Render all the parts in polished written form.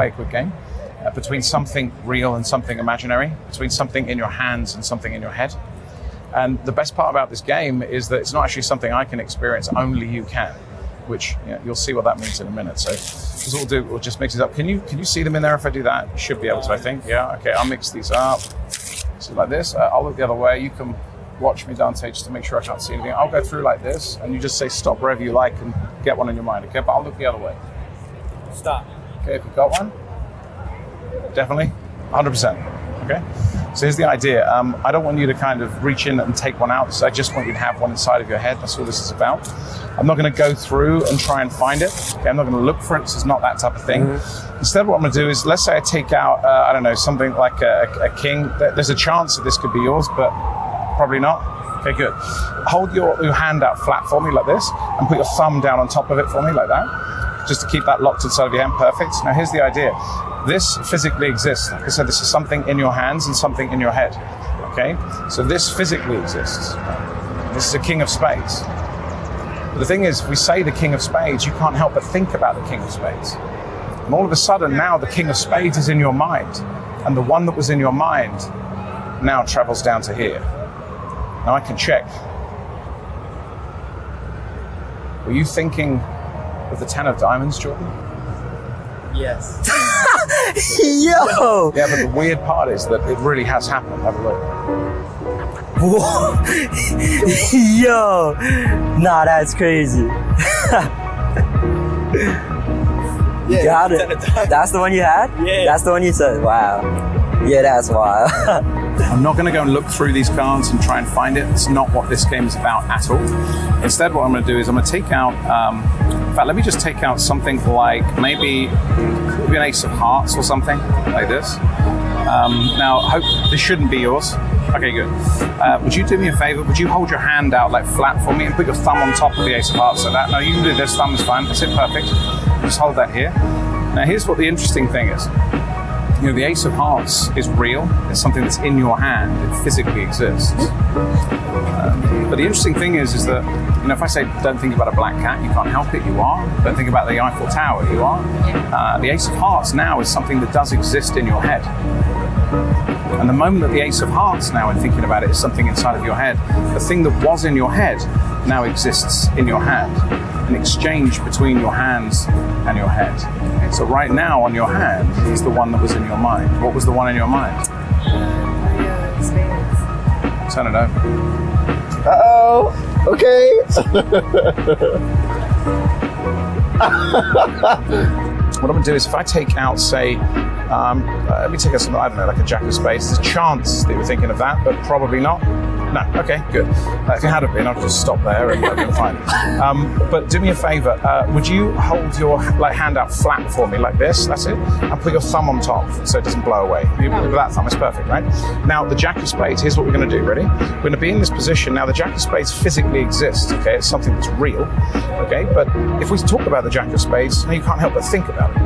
play a quick game between something real and something imaginary, between something in your hands and something in your head. And the best part about this game is that it's not actually something I can experience, only you can, which you'll see what that means in a minute. So this is what we'll do, we'll just mix it up. Can you see them in there if I do that? You should be able to, I think. Yeah, okay, I'll mix these up. So like this, I'll look the other way. You can watch me, Dante, just to make sure I can't see anything. I'll go through like this, and you just say stop wherever you like and get one in your mind, okay? But I'll look the other way. Stop. Okay, if you've got one, definitely, 100%, okay? So here's the idea. I don't want you to kind of reach in and take one out, so I just want you to have one inside of your head. That's all this is about. I'm not going to go through and try and find it. Okay, I'm not going to look for it. This is not that type of thing. Instead, what I'm going to do is, let's say I take out, I don't know, something like a king. There's a chance that this could be yours, but probably not. Okay, good. Hold your hand out flat for me like this, and put your thumb down on top of it for me like that, just to keep that locked inside of your hand. Perfect. Now here's the idea. This physically exists. Like I said, this is something in your hands and something in your head. Okay? So this physically exists. This is a king of spades. But the thing is, if we say the king of spades, you can't help but think about the king of spades. And all of a sudden, now the king of spades is in your mind. And the one that was in your mind now travels down to here. Now I can check. Were you thinking of the 10 of diamonds, Jordan? Yes. Yo! Yeah, but the weird part is that it really has happened. Have a look. Whoa. Yo! Nah, that's crazy. You got it. That's the one you had? Yeah. That's the one you said? Wow. Yeah, that's wild. I'm not going to go and look through these cards and try and find it. It's not what this game is about at all. Instead, what I'm going to do is I'm going to take out, in fact, let me just take out something like maybe an ace of hearts or something like this. Now, I hope this shouldn't be yours. Okay, good. Would you do me a favor? Would you hold your hand out like flat for me and put your thumb on top of the ace of hearts like that? No, you can do this. Thumb is fine. That's it. Perfect. Just hold that here. Now, here's what the interesting thing is. You know, the ace of hearts is real. It's something that's in your hand. It physically exists. But the interesting thing is that, you know, if I say don't think about a black cat, you can't help it, you are. Don't think about the Eiffel Tower, you are. The ace of hearts now is something that does exist in your head. And the moment that the ace of hearts now, in thinking about it, is something inside of your head, the thing that was in your head now exists in your hand. An exchange between your hands and your head. So right now on your hand is the one that was in your mind. What was the one in your mind? Turn it over. Uh-oh. Okay. What I'm going to do is if I take out, say, let me take out something, I don't know, like a jack of spades. There's a chance that you're thinking of that, but probably not. No, okay, good. If you had been, I'd just stop there and I'd be fine. But do me a favor, would you hold your hand out flat for me like this, that's it, and put your thumb on top so it doesn't blow away. With that thumb, it's perfect, right? Now, the jack of spades, here's what we're going to do, ready? We're going to be in this position. Now, the jack of spades physically exists, okay? It's something that's real, okay? But if we talk about the jack of spades, now you can't help but think about it.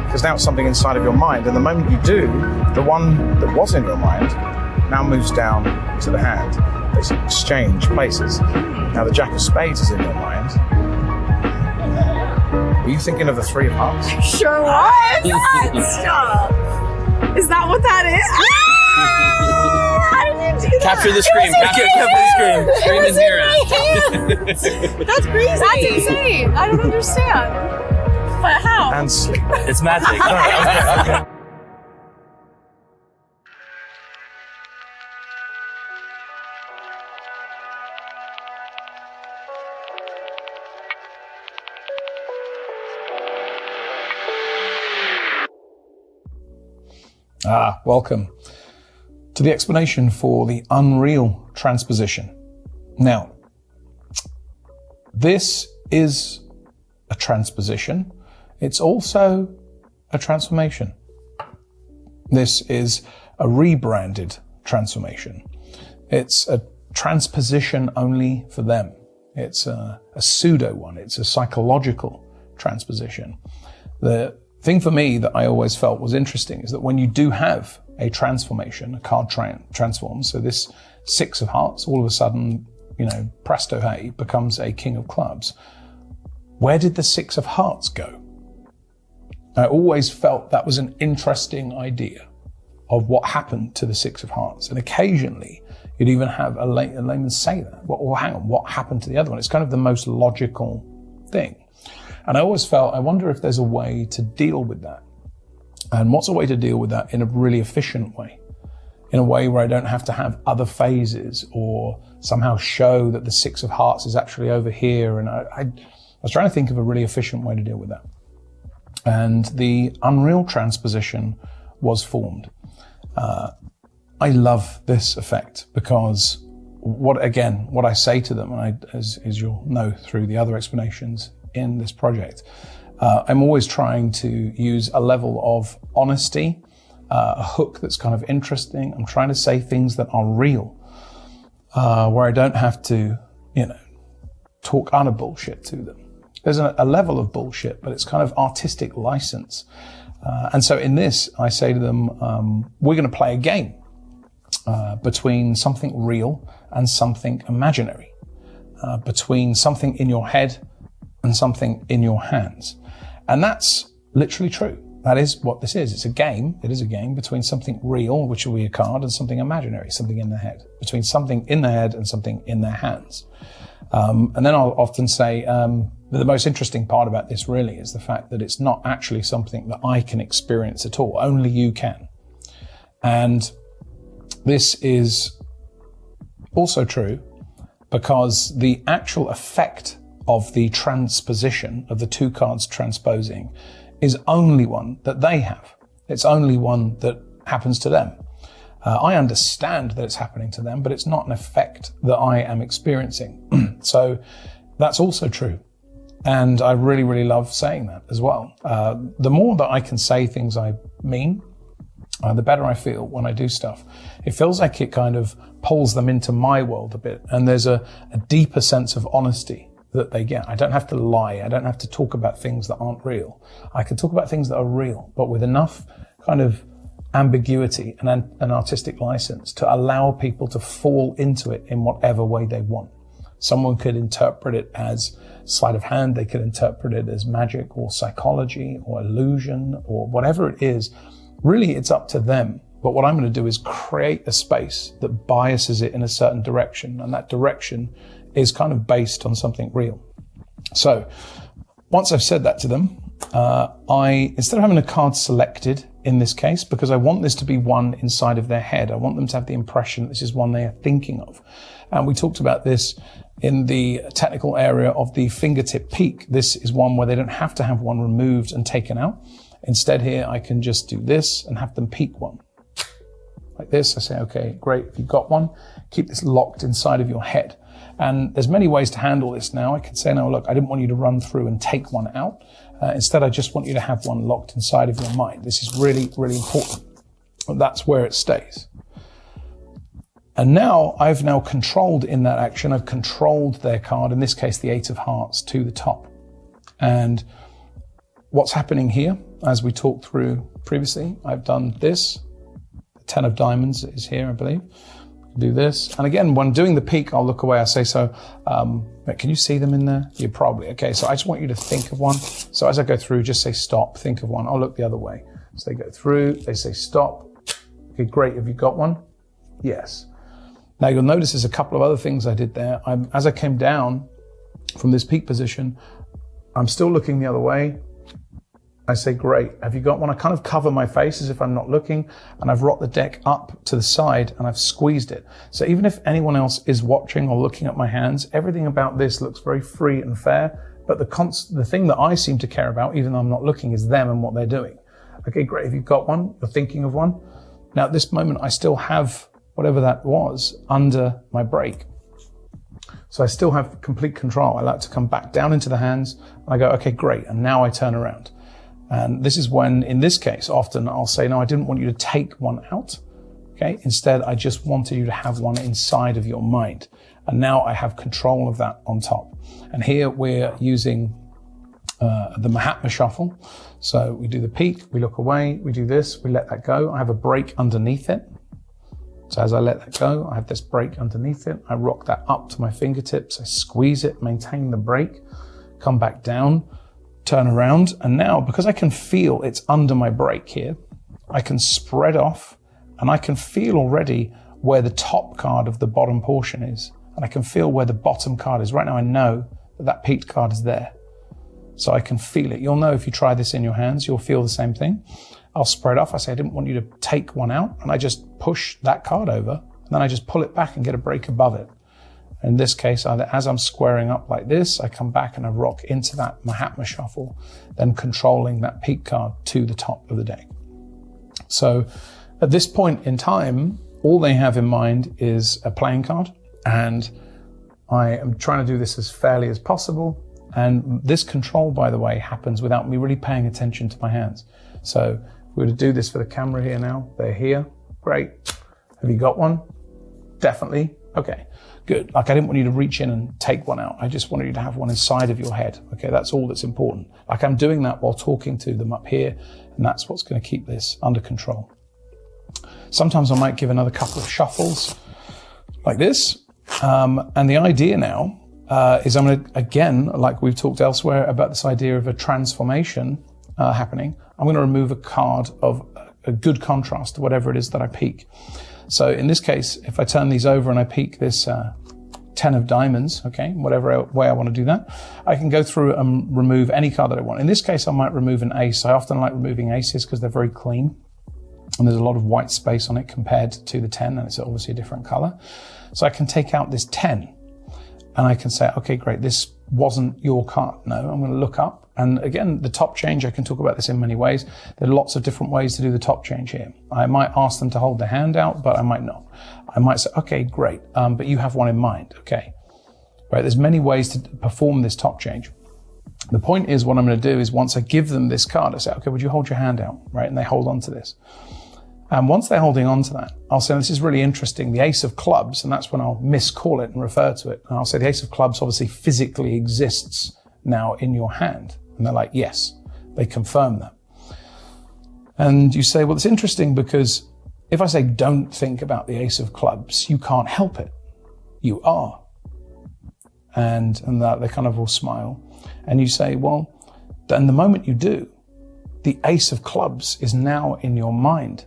Because now it's something inside of your mind, and the moment you do, the one that was in your mind now moves down to the hand. They exchange places. Now the jack of spades is in your mind. Were you thinking of the 3 of hearts? Sure was. Stop. Is that what that is? How did you do that? Capture the scream. Capture the scream. Scream is here. That's crazy. That's insane. I don't understand. But how? And sleep. It's magic. Okay. Welcome to the explanation for the unreal transposition. Now, this is a transposition. It's also a transformation. This is a rebranded transformation. It's a transposition only for them. It's a pseudo one. It's a psychological transposition. The thing for me that I always felt was interesting is that when you do have a transformation, a card transforms, so this 6 of hearts, all of a sudden, you know, presto hey, becomes a king of clubs. Where did the 6 of hearts go? I always felt that was an interesting idea of what happened to the Six of Hearts. And occasionally you'd even have a layman say that, well, hang on, what happened to the other one? It's kind of the most logical thing. And I always felt, I wonder if there's a way to deal with that. And what's a way to deal with that in a really efficient way? In a way where I don't have to have other phases or somehow show that the Six of Hearts is actually over here. And I was trying to think of a really efficient way to deal with that. And the Unreal Transposition was formed. I love this effect because what I say to them, and as you'll know through the other explanations in this project, I'm always trying to use a level of honesty, a hook that's kind of interesting. I'm trying to say things that are real, where I don't have to, talk utter bullshit to them. There's a level of bullshit, but it's kind of artistic license. And so in this, I say to them, we're going to play a game between something real and something imaginary, between something in your head and something in your hands. And that's literally true. That is what this is. It's a game. It is a game between something real, which will be a card, and something imaginary, something in the head, between something in the head and something in their hands. And then I'll often say, the most interesting part about this really is the fact that it's not actually something that I can experience at all. Only you can. And this is also true because the actual effect of the transposition of the two cards transposing is only one that they have. It's only one that happens to them. I understand that it's happening to them, but it's not an effect that I am experiencing. So that's also true. And I really, really love saying that as well. The more that I can say things I mean, the better I feel when I do stuff. It feels like it kind of pulls them into my world a bit. And there's a deeper sense of honesty that they get. I don't have to lie. I don't have to talk about things that aren't real. I can talk about things that are real, but with enough kind of ambiguity and an artistic license to allow people to fall into it in whatever way they want. Someone could interpret it as sleight of hand. They could interpret it as magic or psychology or illusion or whatever it is. Really, it's up to them. But what I'm going to do is create a space that biases it in a certain direction. And that direction is kind of based on something real. So once I've said that to them, instead of having a card selected in this case, because I want this to be one inside of their head, I want them to have the impression this is one they are thinking of. And we talked about this in the technical area of the fingertip peek. This is one where they don't have to have one removed and taken out. Instead here, I can just do this and have them peek one. Like this, I say, okay, great, if you've got one, keep this locked inside of your head. And there's many ways to handle this now. I can say, no, look, I didn't want you to run through and take one out. Instead, I just want you to have one locked inside of your mind. This is really, really important. That's where it stays. And now I've now controlled in that action, I've controlled their card, in this case, the Eight of Hearts to the top. And what's happening here, as we talked through previously, I've done this. The 10 of Diamonds is here, I believe. Do this. And again, when doing the peek, I'll look away. I say, so, can you see them in there? You probably. Okay, so I just want you to think of one. So as I go through, just say stop, think of one. I'll look the other way. So they go through, they say stop. Okay, great. Have you got one? Yes. Now you'll notice there's a couple of other things I did there. As I came down from this peak position, I'm still looking the other way. I say, great, have you got one? I kind of cover my face as if I'm not looking, and I've rocked the deck up to the side and I've squeezed it. So even if anyone else is watching or looking at my hands, everything about this looks very free and fair, but the thing that I seem to care about, even though I'm not looking, is them and what they're doing. Okay, great, have you got one? You're thinking of one? Now at this moment, I still have whatever that was under my brake. So I still have complete control. I like to come back down into the hands. I go, okay, great, and now I turn around. And this is when, in this case, often I'll say, no, I didn't want you to take one out. Okay. Instead, I just wanted you to have one inside of your mind. And now I have control of that on top. And here we're using the Mahatma shuffle. So we do the peek, we look away, we do this, we let that go. I have a break underneath it. So as I let that go, I have this break underneath it. I rock that up to my fingertips. I squeeze it, maintain the break, come back down. turn around, and now because I can feel it's under my brake here, I can spread off, and I can feel already where the top card of the bottom portion is, and I can feel where the bottom card is. Right now I know that that peaked card is there, so I can feel it. You'll know if you try this in your hands, you'll feel the same thing. I'll spread off. I say I didn't want you to take one out, and I just push that card over, and then I just pull it back and get a break above it. In this case, as I'm squaring up like this, I come back and I rock into that Mahatma shuffle, then controlling that peak card to the top of the deck. So at this point in time, all they have in mind is a playing card, and I am trying to do this as fairly as possible. And this control, by the way, happens without me really paying attention to my hands. So if we were to do this for the camera here now, they're here, great. Have you got one? Definitely, okay. Good. Like I didn't want you to reach in and take one out. I just wanted you to have one inside of your head. Okay, that's all that's important. Like I'm doing that while talking to them up here, and that's what's going to keep this under control. Sometimes I might give another couple of shuffles like this. And the idea now is I'm going to, again, like we've talked elsewhere about this idea of a transformation happening. I'm going to remove a card of a good contrast to whatever it is that I peak. So in this case, if I turn these over and I peak this 10 of diamonds, okay, whatever way I want to do that, I can go through and remove any card that I want. In this case, I might remove an ace. I often like removing aces because they're very clean and there's a lot of white space on it compared to the 10, and it's obviously a different color. So I can take out this 10 and I can say, okay, great, this wasn't your card. No, I'm going to look up. And again, the top change, I can talk about this in many ways. There are lots of different ways to do the top change here. I might ask them to hold their hand out, but I might not. I might say, okay, great, but you have one in mind, okay. Right, there's many ways to perform this top change. The point is, what I'm going to do is once I give them this card, I say, okay, would you hold your hand out, right? And they hold on to this. And once they're holding on to that, I'll say, this is really interesting, the ace of clubs, and that's when I'll miscall it and refer to it. And I'll say, the ace of clubs obviously physically exists now in your hand. And they're like, yes, they confirm that. And you say, well, it's interesting because if I say, don't think about the ace of clubs, you can't help it. You are. And that they kind of all smile. And you say, well, then the moment you do, the ace of clubs is now in your mind.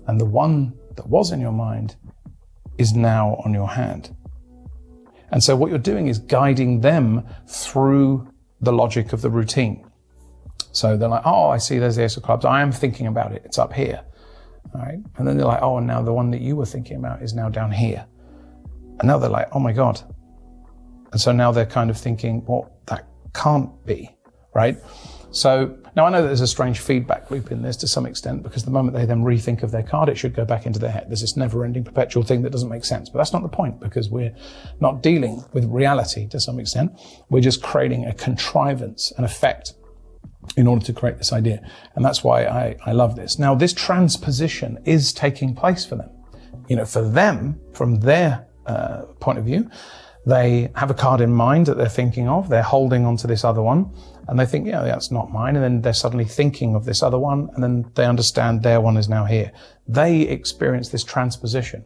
And the one that was in your mind is now on your hand. And so what you're doing is guiding them through the logic of the routine. So they're like, oh, I see there's the ace of clubs. I am thinking about it. It's up here. All right. And then they're like, oh, and now the one that you were thinking about is now down here. And now they're like, oh my God. And so now they're kind of thinking, well, that can't be, right? So now I know that there's a strange feedback loop in this to some extent, because the moment they then rethink of their card, it should go back into their head. There's this never-ending perpetual thing that doesn't make sense. But that's not the point, because we're not dealing with reality to some extent. We're just creating a contrivance, an effect, in order to create this idea. And that's why I love this. Now, this transposition is taking place for them. You know, for them, from their point of view, they have a card in mind that they're thinking of. They're holding onto this other one. And they think, yeah, that's not mine. And then they're suddenly thinking of this other one. And then they understand their one is now here. They experience this transposition.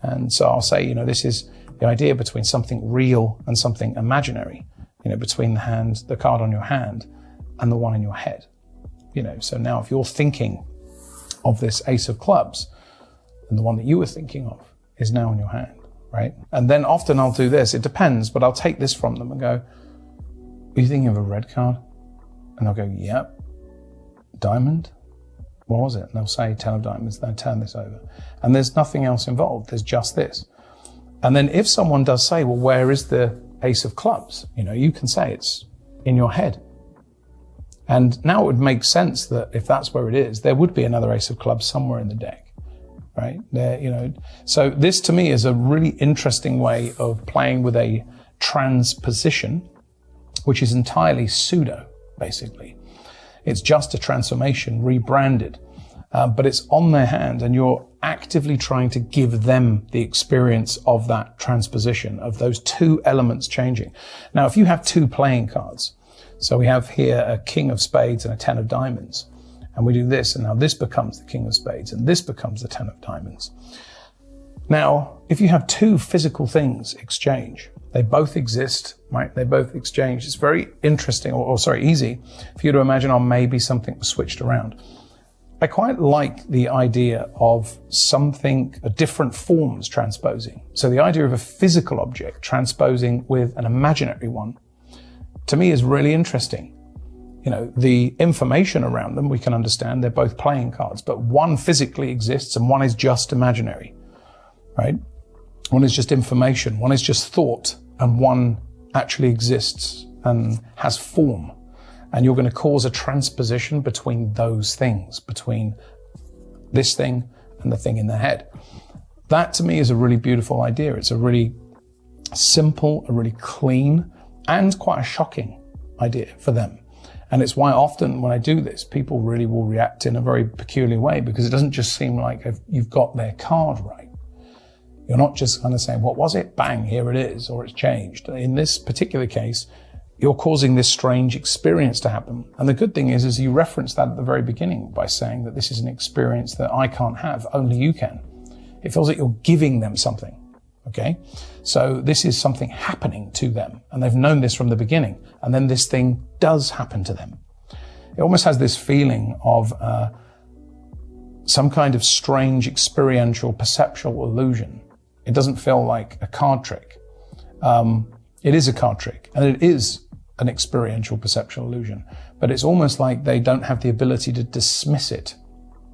And so I'll say, you know, this is the idea between something real and something imaginary, you know, between the hand, the card on your hand and the one in your head. You know, so now if you're thinking of this ace of clubs, and the one that you were thinking of is now in your hand, right? And then often I'll do this, it depends, but I'll take this from them and go, are you thinking of a red card? And they'll go, yep. Diamond? What was it? And they'll say 10 of diamonds, then I turn this over. And there's nothing else involved, there's just this. And then if someone does say, well, where is the ace of clubs? You know, you can say it's in your head. And now it would make sense that if that's where it is, there would be another ace of clubs somewhere in the deck, right? There, you know. So this to me is a really interesting way of playing with a transposition, which is entirely pseudo, basically. It's just a transformation rebranded, but it's on their hand, and you're actively trying to give them the experience of that transposition, of those two elements changing. Now, if you have two playing cards, so we have here a king of spades and a 10 of diamonds, and we do this, and now this becomes the king of spades, and this becomes the 10 of diamonds. Now, if you have two physical things exchange, they both exist, right? They both exchange. It's very interesting, easy for you to imagine, maybe something was switched around. I quite like the idea of different forms transposing. So the idea of a physical object transposing with an imaginary one, to me, is really interesting. The information around them, we can understand they're both playing cards, but one physically exists and one is just imaginary, right? One is just information, one is just thought, and one actually exists and has form. And you're going to cause a transposition between those things, between this thing and the thing in the head. That to me is a really beautiful idea. It's a really simple, a really clean, and quite a shocking idea for them. And it's why often when I do this, people really will react in a very peculiar way, because it doesn't just seem like you've got their card right. You're not just kind of saying, what was it? Bang, here it is, or it's changed. In this particular case, you're causing this strange experience to happen. And the good thing is you reference that at the very beginning by saying that this is an experience that I can't have, only you can. It feels like you're giving them something, okay? So this is something happening to them, and they've known this from the beginning, and then this thing does happen to them. It almost has this feeling of some kind of strange experiential perceptual illusion. It doesn't feel like a card trick. It is a card trick, and it is an experiential perceptual illusion, but it's almost like they don't have the ability to dismiss it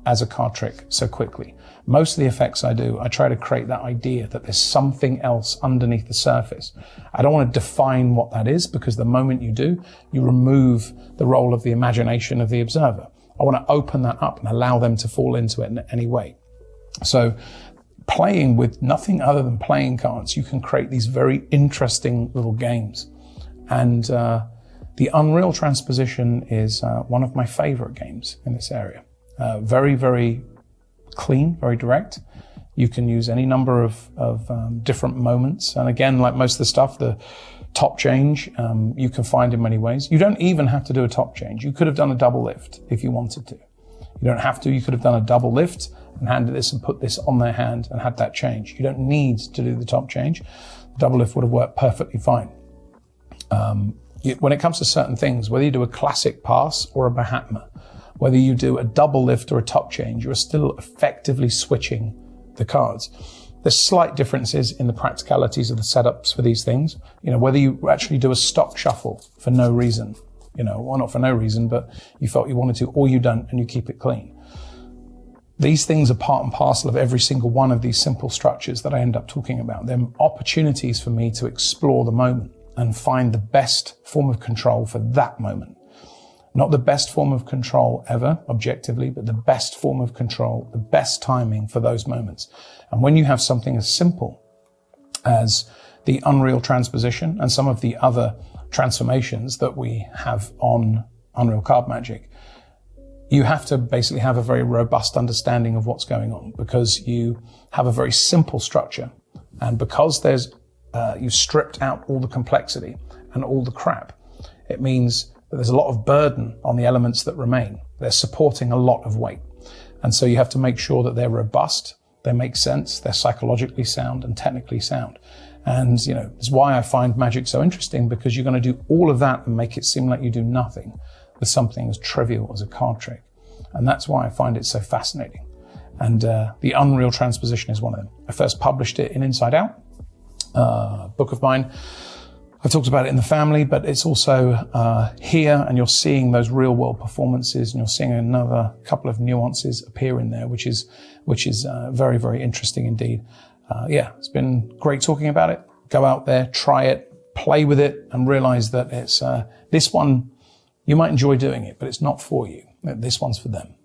as a card trick so quickly. Most of the effects I do, I try to create that idea that there's something else underneath the surface. I don't want to define what that is, because the moment you do, you remove the role of the imagination of the observer. I want to open that up and allow them to fall into it in any way. So playing with nothing other than playing cards, you can create these very interesting little games. And the Unreal Transposition is one of my favorite games in this area. Very, very clean, very direct. You can use any number of different moments. And again, like most of the stuff, the top change, you can find in many ways. You don't even have to do a top change. You could have done a double lift if you wanted to. You don't have to. You could have done a double lift and handed this and put this on their hand and had that change. You don't need to do the top change. The double lift would have worked perfectly fine. When it comes to certain things, whether you do a classic pass or a Mahatma, whether you do a double lift or a top change, you're still effectively switching the cards. There's slight differences in the practicalities of the setups for these things. Whether you actually do a stock shuffle for no reason, or not for no reason, but you felt you wanted to, or you don't and you keep it clean. These things are part and parcel of every single one of these simple structures that I end up talking about. They're opportunities for me to explore the moment and find the best form of control for that moment. Not the best form of control ever, objectively, but the best form of control, the best timing for those moments. And when you have something as simple as the Unreal Transposition and some of the other transformations that we have on Unreal Card Magic, you have to basically have a very robust understanding of what's going on, because you have a very simple structure. And because you've stripped out all the complexity and all the crap, it means that there's a lot of burden on the elements that remain. They're supporting a lot of weight. And so you have to make sure that they're robust, they make sense, they're psychologically sound and technically sound. And, it's why I find magic so interesting, because you're going to do all of that and make it seem like you do nothing with something as trivial as a card trick. And that's why I find it so fascinating. And the Unreal Transposition is one of them. I first published it in Inside Out, a book of mine. I've talked about it in the family, but it's also here, and you're seeing those real world performances, and you're seeing another couple of nuances appear in there, which is very, very interesting indeed. It's been great talking about it. Go out there, try it, play with it, and realize that it's this one, you might enjoy doing it, but it's not for you. This one's for them.